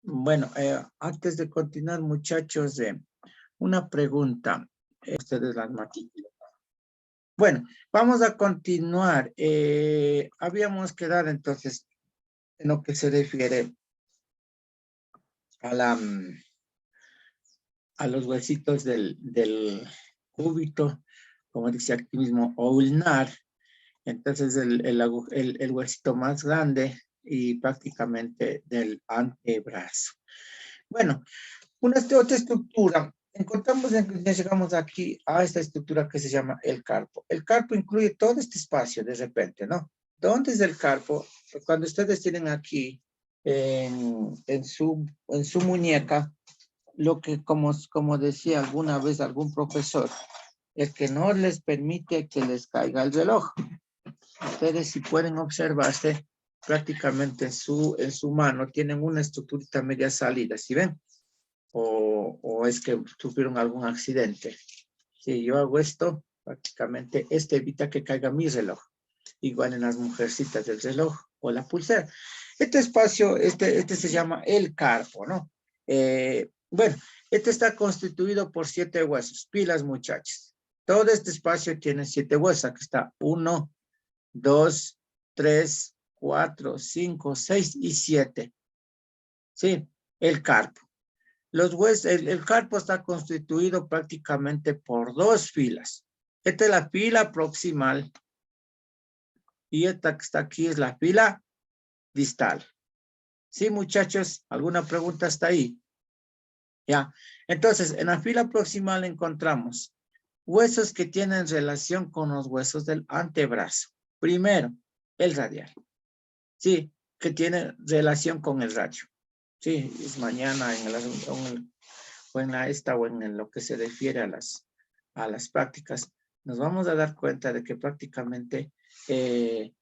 Bueno, antes de continuar, muchachos, una pregunta. Ustedes las matrículas. Bueno, vamos a continuar. Habíamos quedado entonces en lo que se refiere a a los huesitos del cúbito, como dice aquí mismo, o ulnar. Entonces el huesito más grande y prácticamente del antebrazo. Bueno, otra estructura. Encontramos, ya llegamos aquí a esta estructura que se llama el carpo. El carpo incluye todo este espacio de repente, ¿no? ¿Dónde es el carpo? Cuando ustedes tienen aquí en su muñeca, lo que como decía alguna vez algún profesor, es que no les permite que les caiga el reloj. Ustedes si pueden observarse, prácticamente en su mano tienen una estructurita media salida, ¿sí ven? O es que sufrieron algún accidente. Si yo hago esto, prácticamente evita que caiga mi reloj. Igual en las mujercitas del reloj o la pulsera. Este espacio, este se llama el carpo, ¿no? Bueno, este está constituido por 7 huesos. Pilas, muchachos. Todo este espacio tiene 7 huesos. Aquí está 1, 2, 3, 4, 5, 6 y 7. ¿Sí? El carpo. Los huesos, el carpo está constituido prácticamente por 2 filas. Esta es la fila proximal y esta que está aquí es la fila distal. ¿Sí, muchachos? ¿Alguna pregunta hasta ahí? Ya. Entonces, en la fila proximal encontramos huesos que tienen relación con los huesos del antebrazo. Primero, el radial. Sí, que tiene relación con el radio. Sí, es mañana o en lo que se refiere a las prácticas, nos vamos a dar cuenta de que prácticamente el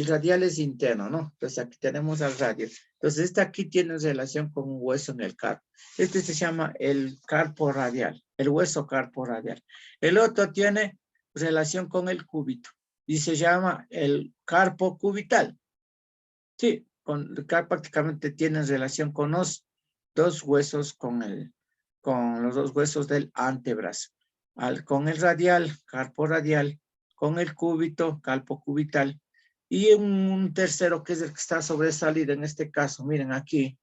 radial es interno, ¿no? Entonces aquí tenemos al radio. Entonces este aquí tiene relación con un hueso en el carpo. Este se llama el carpo radial, el hueso carpo radial. El otro tiene relación con el cúbito y se llama el carpo cubital. Sí, prácticamente tienen relación con los 2 huesos, con los 2 huesos del antebrazo. Con el radial, carpo radial, con el cúbito, carpo cubital, y un tercero que es el que está sobresalido en este caso, miren aquí,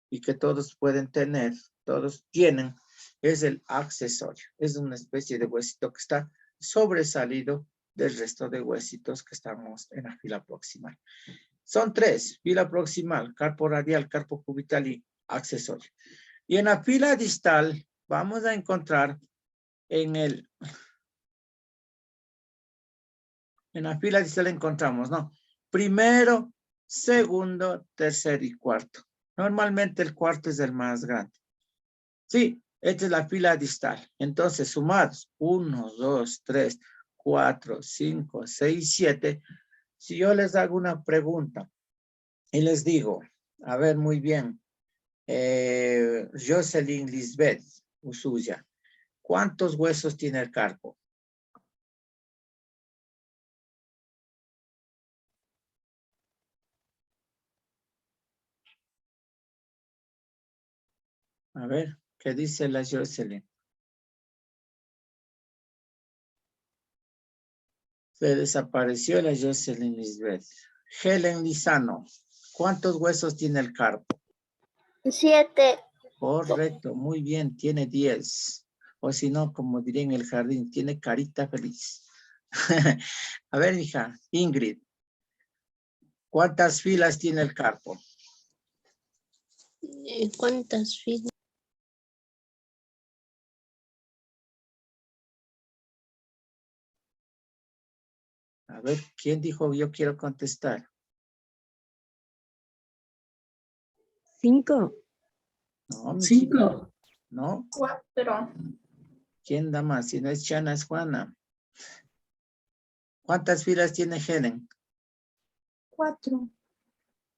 y que todos pueden tener, todos tienen, es el accesorio. Es una especie de huesito que está sobresalido del resto de huesitos que estamos en la fila proximal. Son 3, fila proximal, carpo radial, carpo cubital y accesorio. Y en la fila distal vamos a encontrar en la fila distal encontramos, ¿no? Primero, segundo, tercero y cuarto. Normalmente el cuarto es el más grande. Sí, esta es la fila distal. Entonces, sumados, 1, 2, 3, 4, 5, 6, 7. Si yo les hago una pregunta y les digo, a ver, muy bien, Jocelyn Lisbeth Usuya, ¿cuántos huesos tiene el carpo? A ver, ¿qué dice la Jocelyn? Se desapareció la Jocelyn Lisbeth. Helen Lizano, ¿cuántos huesos tiene el carpo? 7. Correcto, muy bien, tiene 10. O si no, como diría en el jardín, tiene carita feliz. A ver, hija, Ingrid, ¿cuántas filas tiene el carpo? ¿Cuántas filas? A ver, ¿quién dijo yo quiero contestar? 5. No, mi 5. chica. ¿No? 4. ¿Quién da más? Si no es Chana, es Juana. ¿Cuántas filas tiene Helen? 4.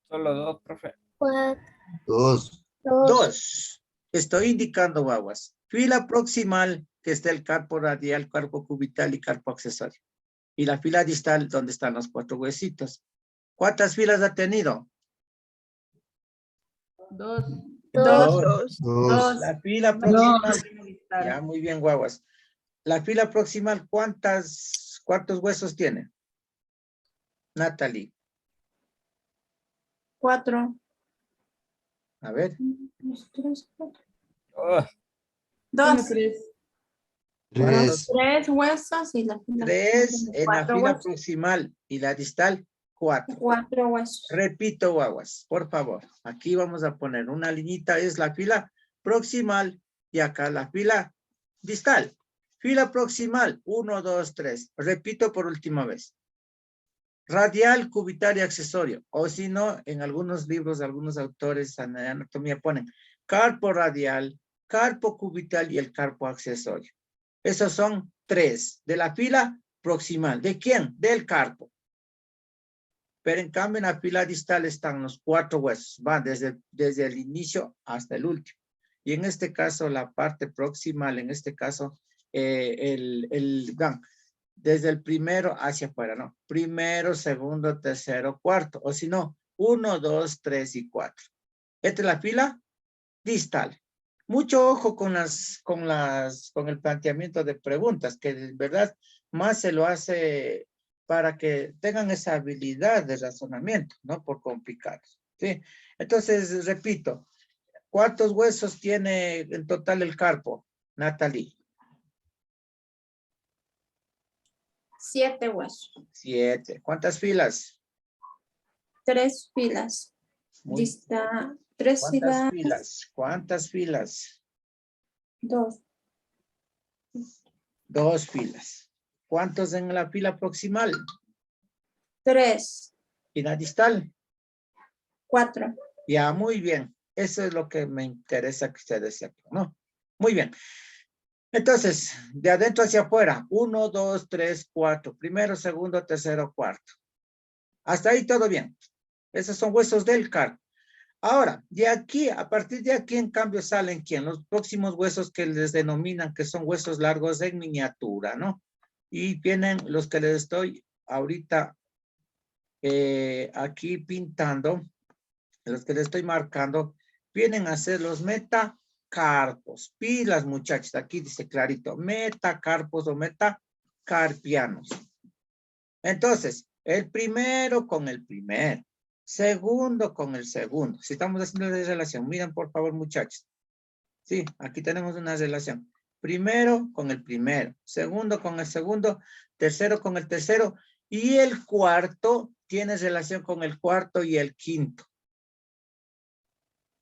Solo 2, profe. 4. 2. 2. Estoy indicando guaguas. Fila proximal, que está el carpo radial, carpo cubital y carpo accesorio. Y la fila distal, donde están los 4 huesitos. ¿Cuántas filas ha tenido? 2. Dos. Dos. La fila proximal. Ya, muy bien, guaguas. La fila proximal, ¿cuántos huesos tiene? Natalie. 4. A ver. 3, 4. Oh, 2. Tres. 3 huesos y la fila. 3 en la 4 fila huesos. proximal y la distal 4. 4 huesos. Repito, guaguas, por favor. Aquí vamos a poner una liñita, es la fila proximal y acá la fila distal. Fila proximal, 1, 2, 3. Repito por última vez. Radial, cubital y accesorio. O si no, en algunos libros de algunos autores en anatomía ponen carpo radial, carpo cubital y el carpo accesorio. Esos son 3 de la fila proximal. ¿De quién? Del carpo. Pero en cambio en la fila distal están los 4 huesos. Va desde el inicio hasta el último. Y en este caso la parte proximal, en este caso desde el primero hacia afuera, ¿no? Primero, segundo, tercero, cuarto. O si no, 1, 2, 3 y 4. Esta es la fila distal. Mucho ojo con el planteamiento de preguntas, que de verdad más se lo hace para que tengan esa habilidad de razonamiento, no por complicados, ¿sí? Entonces, repito, ¿cuántos huesos tiene en total el carpo, Natalie? 7 huesos. 7. ¿Cuántas filas? 3 filas. Muy- Dista 3 ¿Cuántas filas. filas? ¿Cuántas filas? 2. 2 filas. ¿Cuántos en la fila proximal? 3. ¿Y la distal? 4. Ya, muy bien. Eso es lo que me interesa que ustedes sepan, ¿no? Muy bien. Entonces, de adentro hacia afuera, 1, 2, 3, 4. Primero, segundo, tercero, cuarto. Hasta ahí todo bien. Esos son huesos del carpo. Ahora, de aquí, a partir de aquí, en cambio, salen ¿quién? Los próximos huesos que les denominan que son huesos largos en miniatura, ¿no? Y vienen los que les estoy ahorita aquí pintando, los que les estoy marcando, vienen a ser los metacarpos. Pilas, muchachos, aquí dice clarito, metacarpos o metacarpianos. Entonces, el primero con el primero, segundo con el segundo. Si estamos haciendo la relación, miren por favor, muchachos. Sí, aquí tenemos una relación. Primero con el primero, segundo con el segundo, tercero con el tercero, y el cuarto tiene relación con el cuarto y el quinto.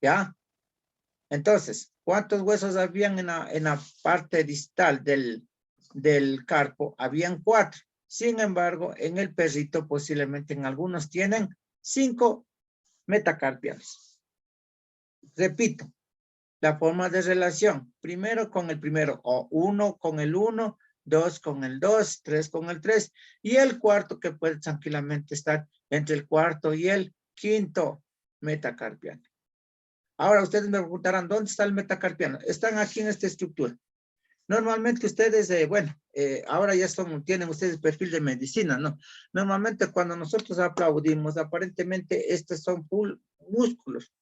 ¿Ya? Entonces, ¿cuántos huesos habían en la parte distal del carpo? Habían 4. Sin embargo, en el perrito posiblemente en algunos tienen 5 metacarpianos. Repito, la forma de relación, primero con el primero, o 1 con el 1, 2 con el 2, 3 con el 3, y el cuarto que puede tranquilamente estar entre el cuarto y el quinto metacarpiano. Ahora ustedes me preguntarán, ¿dónde está el metacarpiano? Están aquí en esta estructura. Normalmente ustedes, ahora ya tienen ustedes perfil de medicina, ¿no? Normalmente cuando nosotros aplaudimos, aparentemente estos son full músculos.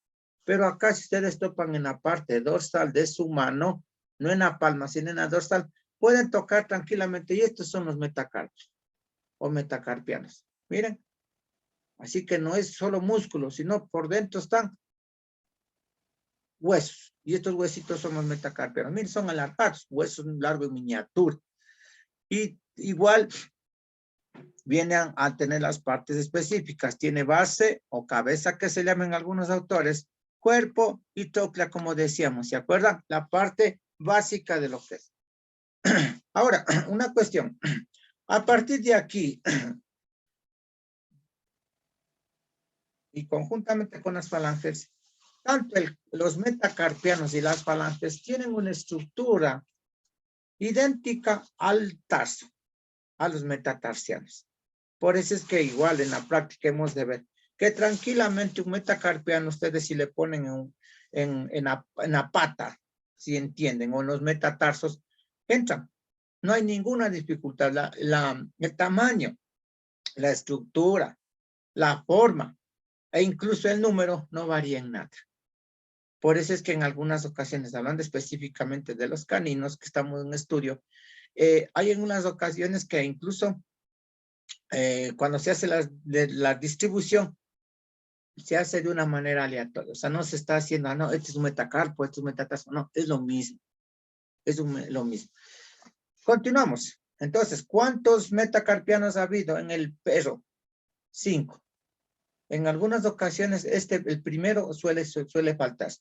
Pero acá si ustedes topan en la parte dorsal de su mano, no en la palma, sino en la dorsal, pueden tocar tranquilamente. Y estos son los metacarpios o metacarpianos. Miren. Así que no es solo músculo, sino por dentro están huesos. Y estos huesitos son los metacarpianos. Miren, son alargados, huesos largos en miniatura. Y igual vienen a tener las partes específicas. Tiene base o cabeza que se llaman algunos autores, cuerpo y tróclea, como decíamos. ¿Se acuerdan? La parte básica de lo que es. Ahora, una cuestión. A partir de aquí, y conjuntamente con las falanges, tanto los metacarpianos y las falanges tienen una estructura idéntica al tarso, a los metatarsianos. Por eso es que igual en la práctica hemos de ver que tranquilamente un metacarpiano, ustedes si le ponen en la pata, si entienden, o en los metatarsos, entran. No hay ninguna dificultad. El tamaño, la estructura, la forma e incluso el número no varía en nada. Por eso es que en algunas ocasiones, hablando específicamente de los caninos, que estamos en estudio, hay en unas ocasiones que incluso cuando se hace la distribución, se hace de una manera aleatoria. O sea, no se está haciendo, no, este es un metacarpo, este es un metatarso. No, es lo mismo. Es lo mismo. Continuamos. Entonces, ¿cuántos metacarpianos ha habido en el perro? 5. En algunas ocasiones, el primero suele faltar.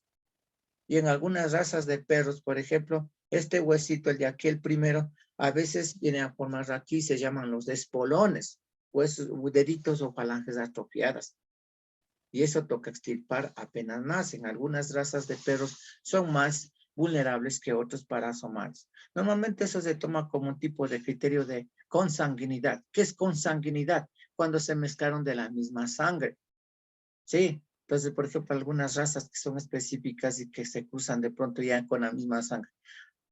Y en algunas razas de perros, por ejemplo, este huesito, el de aquí, el primero, a veces viene a formar aquí, se llaman los espolones, huesos, deditos o falanges atrofiadas. Y eso toca extirpar apenas nacen. Algunas razas de perros son más vulnerables que otros para asomarse. Normalmente eso se toma como un tipo de criterio de consanguinidad. ¿Qué es consanguinidad? Cuando se mezclaron de la misma sangre. Sí, entonces, por ejemplo, algunas razas que son específicas y que se cruzan de pronto ya con la misma sangre.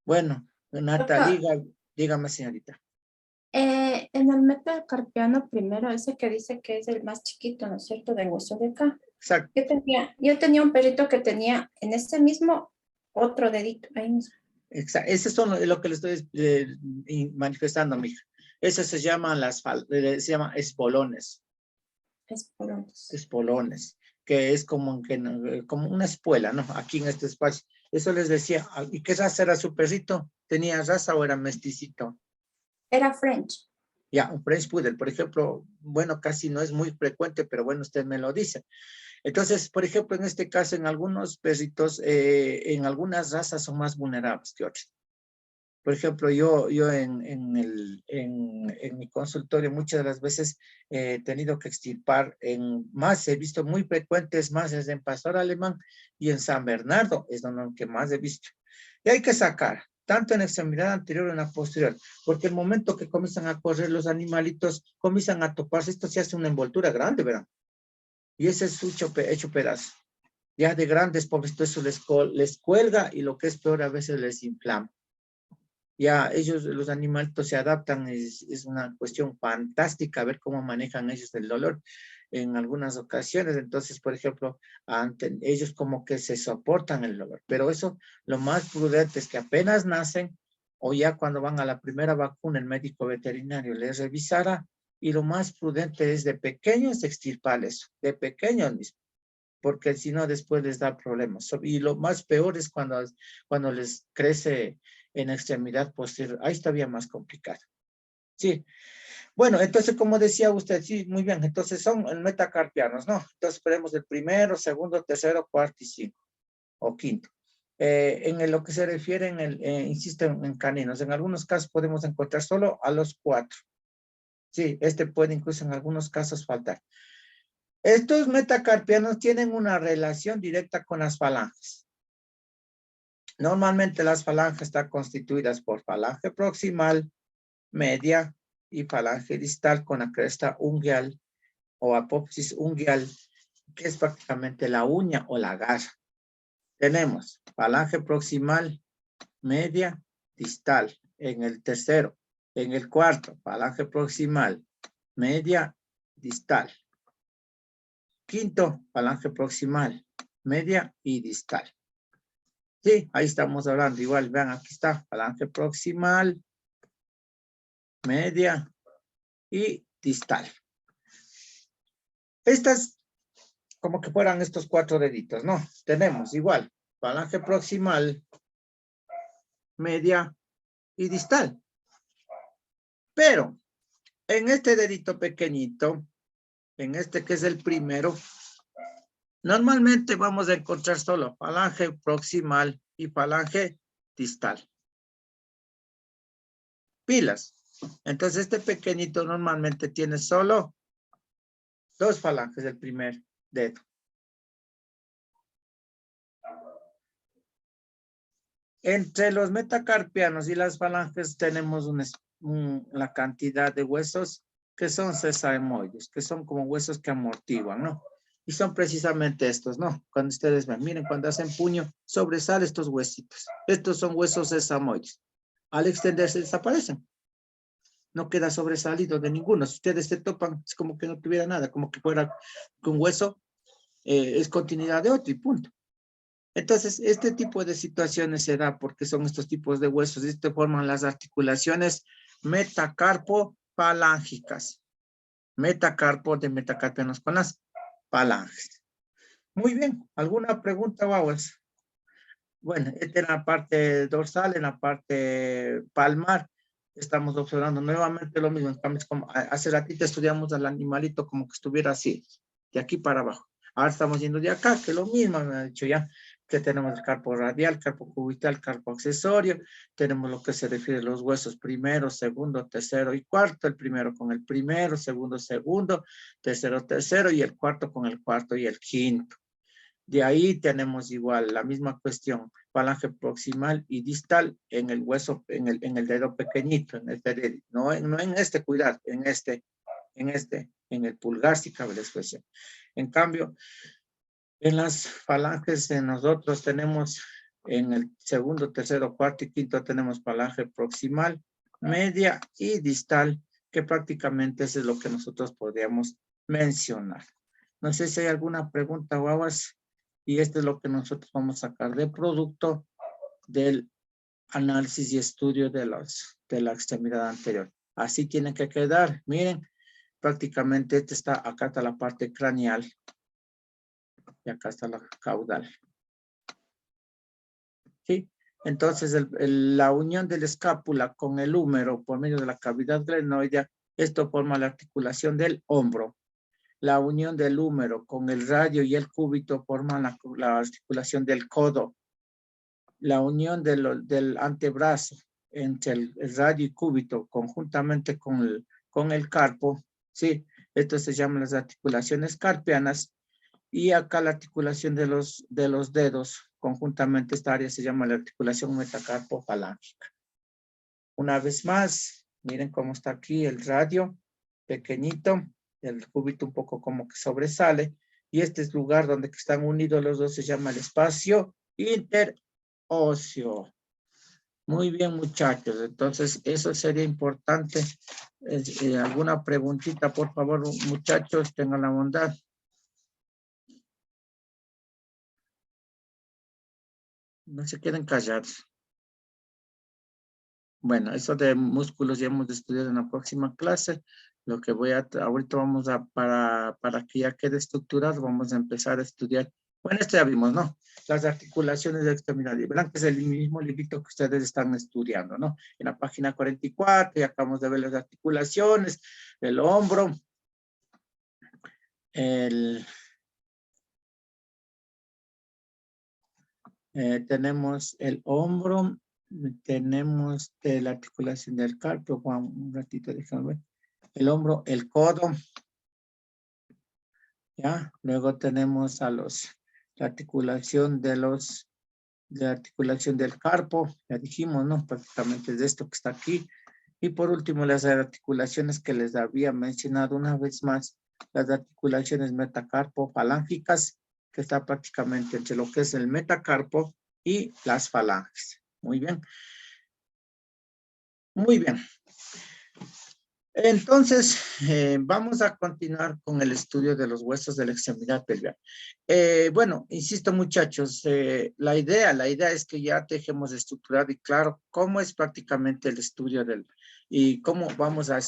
Bueno, Natalia, dígame, señorita. En el metacarpiano primero, ese que dice que es el más chiquito, ¿no es cierto? Del hueso de acá. Exacto. Yo tenía un perrito que tenía en ese mismo otro dedito, ahí mismo. Exacto. Ese es lo que le estoy manifestando, mija. Ese se llama espolones. Espolones, que es como una espuela, ¿no? Aquí en este espacio. Eso les decía. ¿Y qué raza era su perrito? ¿Tenía raza o era mesticito? Era French. Ya, un French Poodle, por ejemplo, bueno, casi no es muy frecuente, pero bueno, usted me lo dice. Entonces, por ejemplo, en este caso, en algunos perritos, en algunas razas son más vulnerables que otras. Por ejemplo, yo en mi consultorio muchas de las veces he tenido que extirpar he visto muy frecuentes más es en Pastor Alemán y en San Bernardo, es donde que más he visto. Y hay que sacar, tanto en extremidad anterior como en la posterior, porque el momento que comienzan a correr los animalitos, comienzan a toparse, esto se hace una envoltura grande, ¿verdad? Y ese es hecho pedazo. Ya de grandes, pobrecitos, eso les cuelga y lo que es peor, a veces les inflama. Ya ellos, los animalitos se adaptan, es una cuestión fantástica ver cómo manejan ellos el dolor en algunas ocasiones. Entonces, por ejemplo, ellos como que se soportan el dolor, pero eso lo más prudente es que apenas nacen o ya cuando van a la primera vacuna, el médico veterinario les revisará y lo más prudente es de pequeños extirpar eso, de pequeños mismos, porque si no después les da problemas. Y lo más peor es cuando les crece en extremidad posterior. Ahí está bien más complicado. Sí. Bueno, entonces, como decía usted, sí, muy bien. Entonces, son metacarpianos, ¿no? Entonces, esperemos el primero, segundo, tercero, cuarto y cinco. O quinto. Lo que se refiere, insisto, en caninos. En algunos casos podemos encontrar solo a los 4. Sí, puede incluso en algunos casos faltar. Estos metacarpianos tienen una relación directa con las falanges. Normalmente las falanges están constituidas por falange proximal, media y falange distal con la cresta unguial o apófisis unguial, que es prácticamente la uña o la garra. Tenemos falange proximal, media, distal en el tercero. En el cuarto, falange proximal, media, distal. Quinto, falange proximal, media y distal. Sí, ahí estamos hablando. Igual, vean, aquí está, falange proximal, media y distal. Estas, como que fueran estos 4 deditos, ¿no? Tenemos igual, falange proximal, media y distal. Pero, en este dedito pequeñito, en este que es el primero, normalmente vamos a encontrar solo falange proximal y falange distal. Pilas. Entonces, este pequeñito normalmente tiene solo 2 falanges del primer dedo. Entre los metacarpianos y las falanges tenemos la cantidad de huesos que son sesamoides, que son como huesos que amortiguan, ¿no? Y son precisamente estos, ¿no? Cuando ustedes ven, miren, cuando hacen puño, sobresalen estos huesitos. Estos son huesos sesamoides. Al extenderse desaparecen. No queda sobresalido de ninguno. Si ustedes se topan, es como que no tuviera nada, como que fuera que un hueso es continuidad de otro y punto. Entonces, este tipo de situaciones se da porque son estos tipos de huesos. Esto forman las articulaciones metacarpofalángicas. Metacarpo de metacarpianos con las falanges. Muy bien. ¿Alguna pregunta, guaguas? Bueno, esta en la parte dorsal, en la parte palmar, estamos observando nuevamente lo mismo. Como hace ratito estudiamos al animalito como que estuviera así, de aquí para abajo. Ahora estamos yendo de acá, que lo mismo me ha dicho ya, que tenemos el carpo radial, carpo cubital, carpo accesorio, tenemos lo que se refiere a los huesos primero, segundo, tercero y cuarto, el primero con el primero, segundo, tercero, tercero y el cuarto con el cuarto y el quinto. De ahí tenemos igual la misma cuestión, falange proximal y distal en el hueso, en el dedo pequeñito, en este dedo, no en este, cuidado, en el pulgar, si cabe la expresión. En cambio, en las falanges en nosotros tenemos en el segundo, tercero, cuarto y quinto tenemos falange proximal, media y distal, que prácticamente eso es lo que nosotros podríamos mencionar. No sé si hay alguna pregunta, guaguas, y esto es lo que nosotros vamos a sacar de producto del análisis y estudio de la extremidad anterior. Así tiene que quedar. Miren, prácticamente acá está la parte craneal y acá está la caudal. ¿Sí? Entonces, la unión de la escápula con el húmero por medio de la cavidad glenoidea, esto forma la articulación del hombro. La unión del húmero con el radio y el cúbito forman la articulación del codo. La unión del antebrazo entre el radio y cúbito conjuntamente con el carpo, ¿sí? Esto se llama las articulaciones carpianas. Y acá la articulación de los dedos, conjuntamente esta área se llama la articulación metacarpofalángica. Una vez más, miren cómo está aquí el radio, pequeñito, el cúbito un poco como que sobresale, y este es el lugar donde están unidos los dos, se llama el espacio interóseo. Muy bien, muchachos, entonces eso sería importante. ¿Alguna preguntita, por favor, muchachos? Tengan la bondad. No se queden callados. Bueno, eso de músculos ya hemos estudiado en la próxima clase. Lo que ahorita vamos para que ya quede estructurado, vamos a empezar a estudiar. Bueno, esto ya vimos, ¿no? Las articulaciones de extremidad. Y verán que es el mismo librito que ustedes están estudiando, ¿no? En la página 44 ya acabamos de ver las articulaciones, el hombro, tenemos el hombro, tenemos la articulación del carpio, Juan, un ratito, déjame ver. El hombro, el codo, ¿ya? Luego tenemos la articulación la articulación del carpo, ya dijimos, ¿no? Prácticamente de esto que está aquí. Y por último, las articulaciones que les había mencionado una vez más, las articulaciones metacarpofalángicas, que está prácticamente entre lo que es el metacarpo y las falanges. Muy bien. Muy bien. Entonces, vamos a continuar con el estudio de los huesos de la extremidad pelviana. Bueno, insisto, muchachos, la idea es que ya dejemos estructurado y claro cómo es prácticamente el estudio y cómo vamos a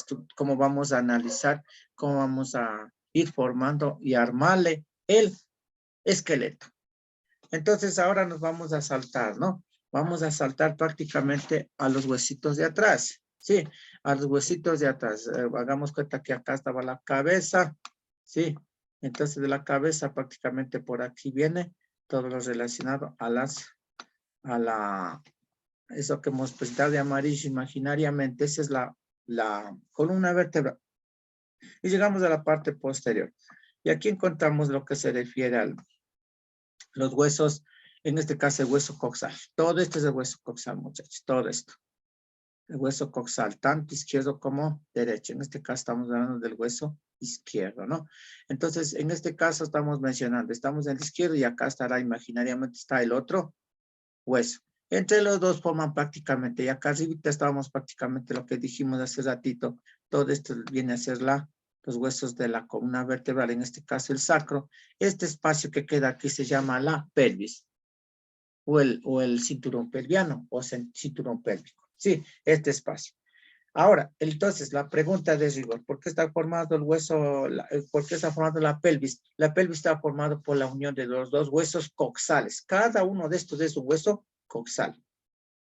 analizar, cómo vamos a ir formando y armarle el esqueleto. Entonces, ahora nos vamos a saltar, ¿no? Vamos a saltar prácticamente a los huesitos de atrás. Sí, a los huesitos de atrás. Hagamos cuenta que acá estaba la cabeza, sí. Entonces de la cabeza prácticamente por aquí viene todo lo relacionado eso que hemos presentado de amarillo imaginariamente. Esa es la columna vertebral. Y llegamos a la parte posterior. Y aquí encontramos lo que se refiere a los huesos, en este caso el hueso coxal. Todo esto es el hueso coxal, muchachos, todo esto. El hueso coxal, tanto izquierdo como derecho. En este caso estamos hablando del hueso izquierdo, ¿no? Entonces, en este caso estamos mencionando, estamos en el izquierdo y acá estará, imaginariamente está el otro hueso. Entre los dos forman prácticamente, y acá arriba estábamos prácticamente lo que dijimos hace ratito, todo esto viene a ser los huesos de la columna vertebral, en este caso el sacro. Este espacio que queda aquí se llama la pelvis. o el cinturón pelviano o cinturón pélvico. Sí, este espacio. Ahora, entonces, la pregunta de rigor, ¿por qué está formado el hueso, por qué está formado la pelvis? La pelvis está formado por la unión de los dos huesos coxales. Cada uno de estos es un hueso coxal.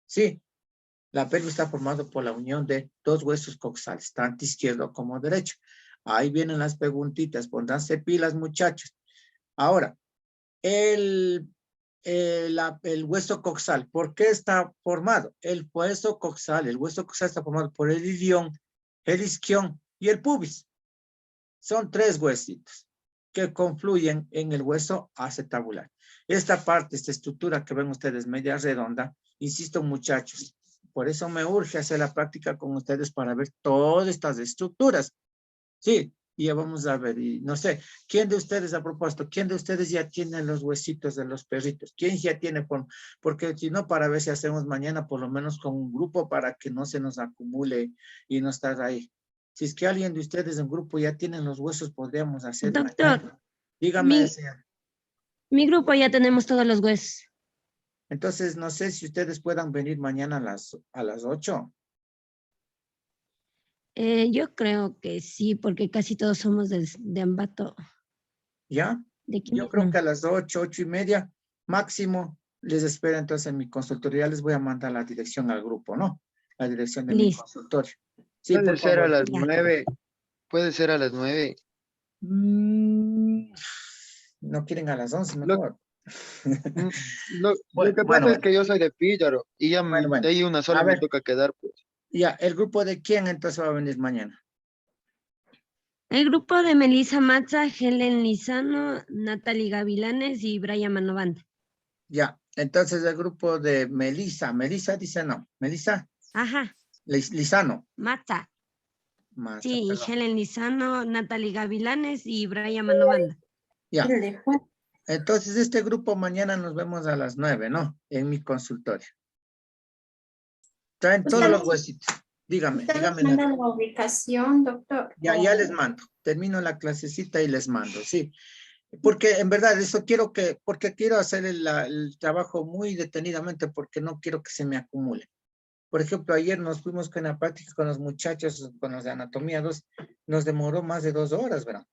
Sí, la pelvis está formado por la unión de dos huesos coxales, tanto izquierdo como derecho. Ahí vienen las preguntitas, pónganse pilas, muchachos. Ahora, el hueso coxal, ¿por qué está formado? El hueso coxal está formado por el ilión, el isquión y el pubis. Son tres huesitos que confluyen en el hueso acetabular. Esta parte, esta estructura que ven ustedes media redonda, insisto muchachos, por eso me urge hacer la práctica con ustedes para ver todas estas estructuras. Sí, y ya vamos a ver, y no sé, ¿quién de ustedes a propósito, quién de ustedes ya tiene los huesitos de los perritos? ¿Quién ya tiene? Porque si no, para ver si hacemos mañana por lo menos con un grupo para que no se nos acumule y no estar ahí. Si es que alguien de ustedes en grupo ya tienen los huesos, podríamos hacer Doctor, mañana. Dígame, señor. mi grupo ya tenemos todos los huesos. Entonces, no sé si ustedes puedan venir mañana a las 8. Yo creo que sí, porque casi todos somos de Ambato. ¿Ya? ¿De qué Yo creo mismo? que a las 8:30 máximo les espero entonces en mi consultorio. Ya les voy a mandar la dirección al grupo, ¿no? La dirección de mi Listo. consultorio. Sí, Puede por ser a favor. las Ya. 9. Puede ser a las 9. Mm, No quieren a las 11 Lo, mejor. lo que Bueno, pasa es bueno, que yo soy de Píllaro y ya bueno. de ahí una sola A me ver, toca quedar, pues. ya, ¿el grupo de quién entonces va a venir mañana? El grupo de Melissa Matza, Helen Lizano, Natalie Gavilanes y Brian Manovanda. Ya, entonces el grupo de Melissa. Melissa dice no. Melissa Ajá, Lizano. Matza. Más, Sí, perdón. Helen Lizano, Natalie Gavilanes y Brian Manovanda. Ya. El de Juan. Entonces, este grupo mañana nos vemos a las 9, ¿no? En mi consultorio. Traen todos los huesitos. Dígame, ¿Usted nos dígame. manda la ubicación, doctor? Ya les mando. Termino la clasecita y les mando, sí. Porque en verdad eso porque quiero hacer el trabajo muy detenidamente porque no quiero que se me acumule. Por ejemplo, ayer nos fuimos con la práctica con los muchachos, con los de anatomía 2, nos demoró más de 2 horas, ¿verdad?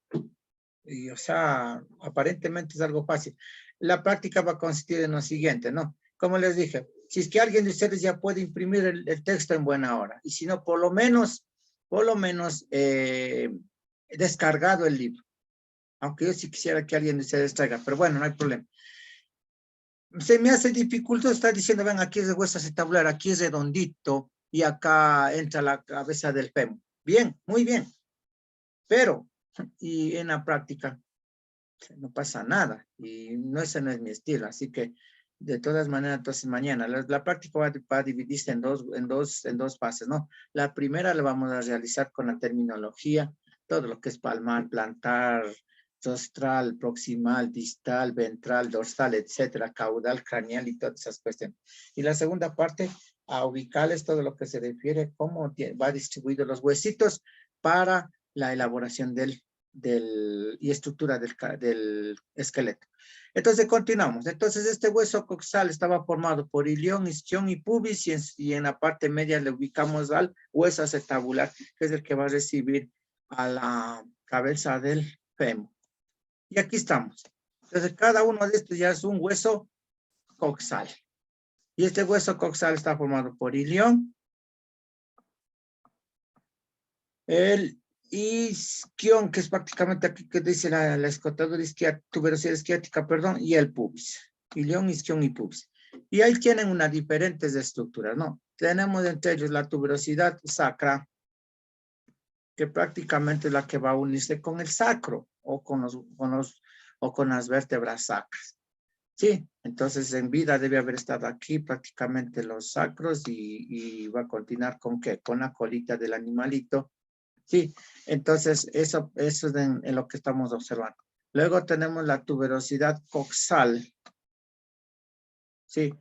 Y, o sea, aparentemente es algo fácil. La práctica va a consistir en lo siguiente, ¿no? Como les dije, si es que alguien de ustedes ya puede imprimir el texto en buena hora, y si no, por lo menos, descargado el libro. Aunque yo sí quisiera que alguien de ustedes traiga, pero bueno, no hay problema. Se me hace dificultoso estar diciendo, ven, aquí es de hueso acetabular, aquí es redondito, y acá entra la cabeza del fémur. Bien, muy bien. Pero, y en la práctica, no pasa nada, y ese no es mi estilo, así que de todas maneras, entonces mañana, la práctica va a dividirse en dos fases, ¿no? La primera la vamos a realizar con la terminología, todo lo que es palmar, plantar, rostral, proximal, distal, ventral, dorsal, etcétera, caudal, craneal y todas esas cuestiones. Y la segunda parte, a ubicarles todo lo que se refiere, cómo va distribuido los huesitos para la elaboración y estructura del esqueleto. Entonces continuamos. Entonces este hueso coxal estaba formado por ilión, isquión y pubis y en la parte media le ubicamos al hueso acetabular, que es el que va a recibir a la cabeza del fémur. Y aquí estamos. Entonces cada uno de estos ya es un hueso coxal. Y este hueso coxal está formado por ilión, el isquión, que es prácticamente aquí que dice la escotadura isquiática, tuberosidad isquiática, perdón, y el pubis. Ilión, isquión y pubis. Y ahí tienen unas diferentes estructuras, ¿no? Tenemos entre ellos la tuberosidad sacra, que prácticamente es la que va a unirse con el sacro o con las vértebras sacras. Sí, entonces en vida debe haber estado aquí prácticamente los sacros y va a continuar con ¿qué? Con la colita del animalito. Sí, entonces eso es en lo que estamos observando. Luego tenemos la tuberosidad coxal. Sí,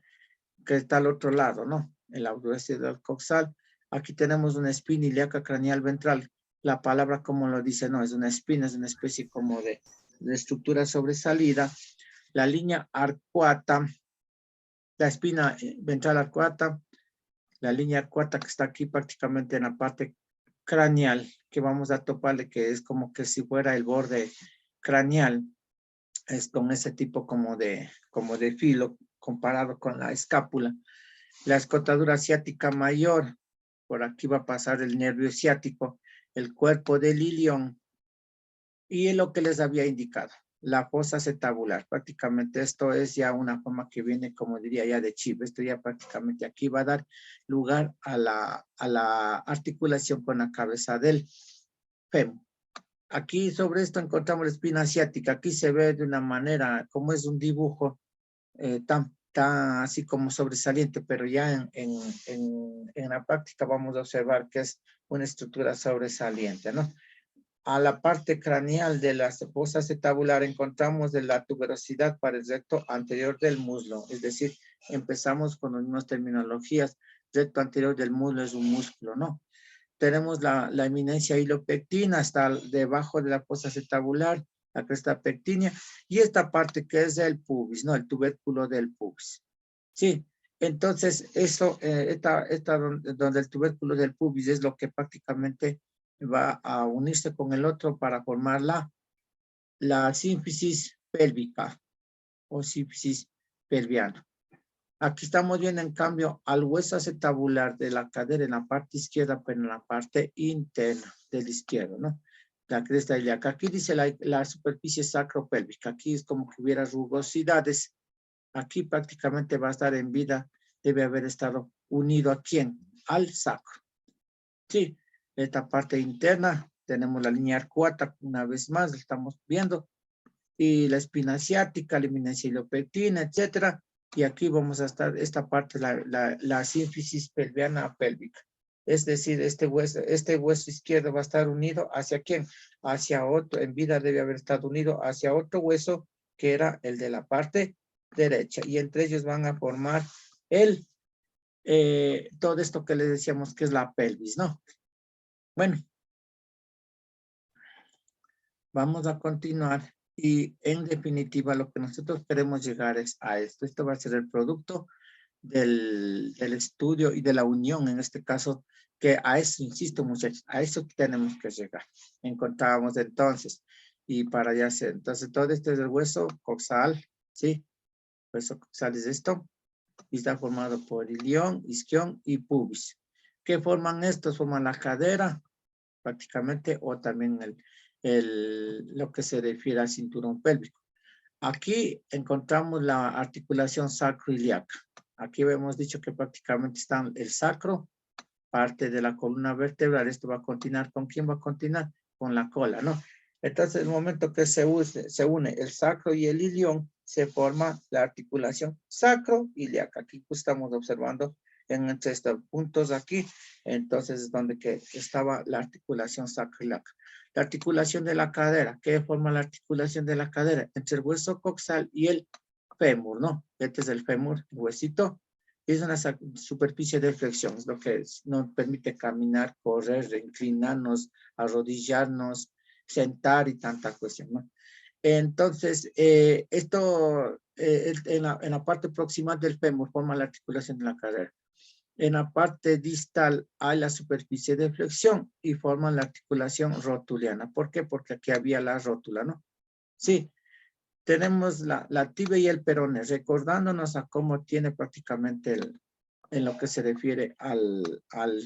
que está al otro lado, ¿no? En la tuberosidad coxal. Aquí tenemos una espina ilíaca craneal ventral. La palabra como lo dice, no, es una espina, es una especie como de estructura sobresalida. La línea arcuata la espina ventral arcuata, la línea arcuata que está aquí prácticamente en la parte craneal, que vamos a toparle, que es como que si fuera el borde craneal, es con ese tipo como de filo comparado con la escápula. La escotadura ciática mayor, por aquí va a pasar el nervio ciático, el cuerpo del ilion, y es lo que les había indicado, la fosa acetabular. Prácticamente esto es ya una forma que viene, como diría ya de chip. Esto ya prácticamente aquí va a dar lugar a la articulación con la cabeza del fémur. Aquí sobre esto encontramos la espina asiática. Aquí se ve de una manera, como es un dibujo tan así como sobresaliente, pero ya en la práctica vamos a observar que es una estructura sobresaliente, ¿no? A la parte craneal de la fosa acetabular encontramos de la tuberosidad para el recto anterior del muslo, es decir, empezamos con las mismas terminologías. Recto anterior del muslo es un músculo, ¿no? Tenemos la eminencia hilopectina hasta debajo de la fosa acetabular, la cresta pectínea, y esta parte que es el pubis, ¿no? El tubérculo del pubis. Sí, entonces eso, donde el tubérculo del pubis es lo que prácticamente va a unirse con el otro para formar la sínfisis pélvica o sínfisis pelviana. Aquí estamos viendo en cambio al hueso acetabular de la cadera en la parte izquierda, pero en la parte interna del izquierdo, ¿no? La cresta ilíaca. Aquí dice la superficie sacropélvica. Aquí es como que hubiera rugosidades. Aquí prácticamente va a estar en vida. Debe haber estado unido ¿a quién? Al sacro. Sí, esta parte interna. Tenemos la línea arcuata, una vez más, la estamos viendo. Y la espina ciática, la eminencia hilopectina, etcétera. Y aquí vamos a estar, esta parte, la sínfisis pelviana pélvica. Es decir, este hueso izquierdo va a estar unido ¿hacia quién? Hacia otro, en vida debe haber estado unido hacia otro hueso que era el de la parte derecha. Y entre ellos van a formar todo esto que les decíamos que es la pelvis, ¿no? Bueno. Vamos a continuar. Y en definitiva lo que nosotros queremos llegar es a esto. Esto va a ser el producto del estudio y de la unión, en este caso, que a eso, insisto muchachos, a eso tenemos que llegar. Encontrábamos entonces, y para allá hacer, entonces todo esto es el hueso coxal, ¿sí? Hueso coxal es esto, y está formado por ilión, isquión y pubis. ¿Qué forman estos? Forman la cadera, prácticamente, o también lo que se refiere al cinturón pélvico. Aquí encontramos la articulación sacroiliaca. Aquí hemos dicho que prácticamente están el sacro, parte de la columna vertebral. Esto va a continuar. ¿Con quién va a continuar? Con la cola, ¿no? Entonces, el momento que se une el sacro y el ilión, se forma la articulación sacroiliaca. Aquí estamos observando entre estos puntos aquí, entonces es donde que estaba la articulación sacroiliaca. La articulación de la cadera, ¿qué forma la articulación de la cadera? Entre el hueso coxal y el fémur, ¿no? Este es el fémur, el huesito, es una superficie de flexión, es lo que nos permite caminar, correr, inclinarnos, arrodillarnos, sentar y tanta cuestión, ¿no? Entonces, esto en la parte proximal del fémur forma la articulación de la cadera. En la parte distal hay la superficie de flexión y forman la articulación rotuliana. ¿Por qué? Porque aquí había la rótula, ¿no? Sí, tenemos la tibia y el peroné, recordándonos a cómo tiene prácticamente en lo que se refiere al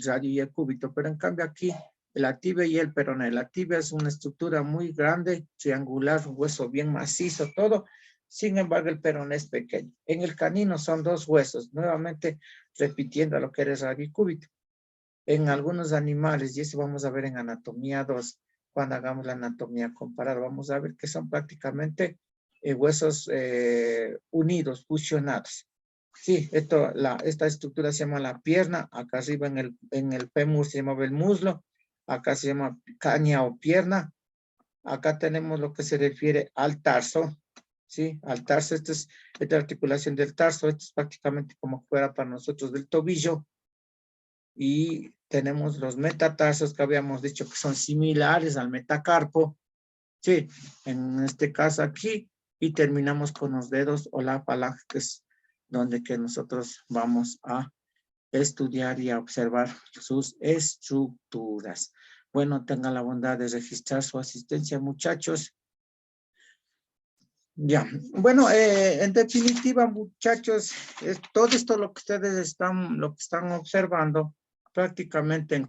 radio y el cúbito, pero en cambio aquí la tibia y el peroné. La tibia es una estructura muy grande, triangular, un hueso bien macizo, todo. Sin embargo, el peroné es pequeño. En el canino son dos huesos, nuevamente repitiendo lo que era radio y cúbito. En algunos animales, y eso vamos a ver en anatomía 2, cuando hagamos la anatomía comparada, vamos a ver que son prácticamente huesos unidos, fusionados. Sí, esta estructura se llama la pierna, acá arriba en el fémur se llama el muslo, acá se llama caña o pierna, acá tenemos lo que se refiere al tarso, ¿sí? Al tarso, esta articulación del tarso, esto es prácticamente como fuera para nosotros del tobillo, y tenemos los metatarsos que habíamos dicho que son similares al metacarpo, sí, en este caso aquí, y terminamos con los dedos o la falange, que es donde que nosotros vamos a estudiar y a observar sus estructuras. Bueno, tengan la bondad de registrar su asistencia, muchachos. Ya, bueno, en definitiva, muchachos, todo esto lo que ustedes están observando prácticamente en